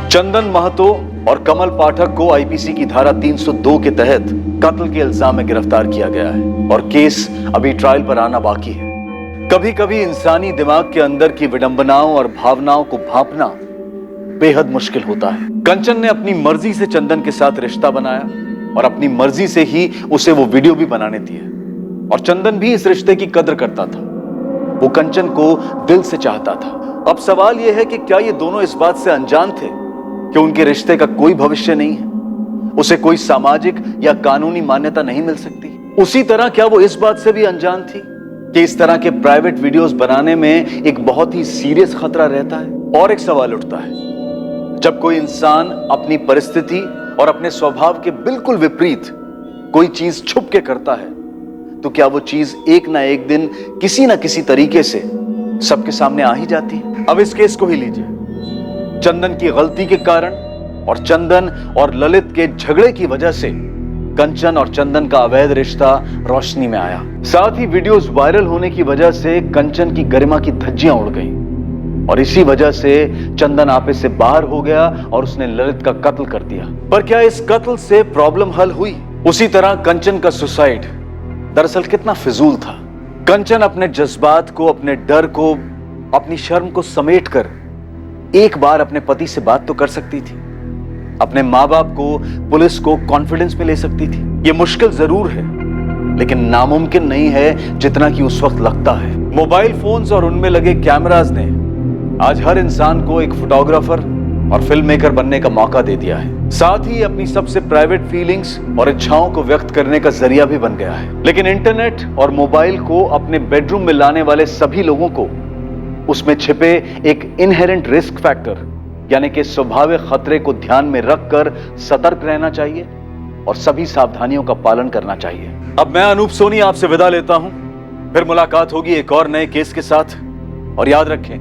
चंदन महतो और कमल पाठक को आईपीसी की धारा 302 के तहत कत्ल के इल्जाम में गिरफ्तार किया गया है और केस अभी ट्रायल पर आना बाकी है। कभी कभी इंसानी दिमाग के अंदर की विडंबनाओं और भावनाओं को भांपना बेहद मुश्किल होता है। कंचन ने अपनी मर्जी से चंदन के साथ रिश्ता बनाया और अपनी मर्जी से ही उसे वो वीडियो भी बनाने दिए और चंदन भी इस रिश्ते की कद्र करता था। वो कंचन को दिल से चाहता था। अब सवाल यह है कि क्या ये दोनों इस बात से अनजान थे कि उनके रिश्ते का कोई भविष्य नहीं है, उसे कोई सामाजिक या कानूनी मान्यता नहीं मिल सकती। उसी तरह क्या वो इस बात से भी अनजान थी कि इस तरह के प्राइवेट वीडियोस बनाने में एक बहुत ही सीरियस खतरा रहता है। और एक सवाल उठता है, जब कोई इंसान अपनी परिस्थिति और अपने स्वभाव के बिल्कुल विपरीत कोई चीज छुप के करता है तो क्या वो चीज एक ना एक दिन किसी ना किसी तरीके से सबके सामने आ ही जाती है। अब इस केस को ही लीजिए। चंदन की गलती के कारण और चंदन और ललित के झगड़े की वजह से कंचन और चंदन का अवैध रिश्ता रोशनी में आया। साथ ही वीडियोस वायरल होने की वजह से कंचन की गरिमा की धज्जियां उड़ गईं और इसी वजह से चंदन आपे से बाहर हो गया और उसने ललित का कत्ल कर दिया। पर क्या इस कत्ल से प्रॉब्लम हल हुई? उसी तरह कंचन का सुसाइड दरअसल कितना फिजूल था। कंचन अपने जज्बात को, अपने डर को, अपनी शर्म को समेटकर एक बार अपने पति से बात तो कर सकती थी, अपने माँ बाप को, पुलिस को कॉन्फिडेंस में ले सकती थी। यह मुश्किल जरूर है लेकिन नामुमकिन नहीं है जितना कि उस वक्त लगता है। मोबाइल फोन्स और उनमें लगे कैमरास ने आज हर इंसान को एक फोटोग्राफर और फिल्म मेकर बनने का मौका दे दिया है। साथ ही अपनी सबसे प्राइवेट फीलिंग्स और इच्छाओं को व्यक्त करने का जरिया भी बन गया है। लेकिन इंटरनेट और मोबाइल को अपने बेडरूम में लाने वाले सभी लोगों को उसमें छिपे एक इनहेरेंट रिस्क फैक्टर यानी कि स्वाभाविक खतरे को ध्यान में रखकर सतर्क रहना चाहिए और सभी सावधानियों का पालन करना चाहिए। अब मैं अनूप सोनी आपसे विदा लेता हूं, फिर मुलाकात होगी एक और नए केस के साथ। और याद रखें,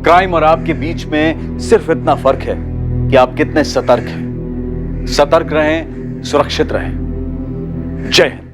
क्राइम और आपके बीच में सिर्फ इतना फर्क है कि आप कितने सतर्क हैं। सतर्क रहें, सुरक्षित रहें। जय हिंद।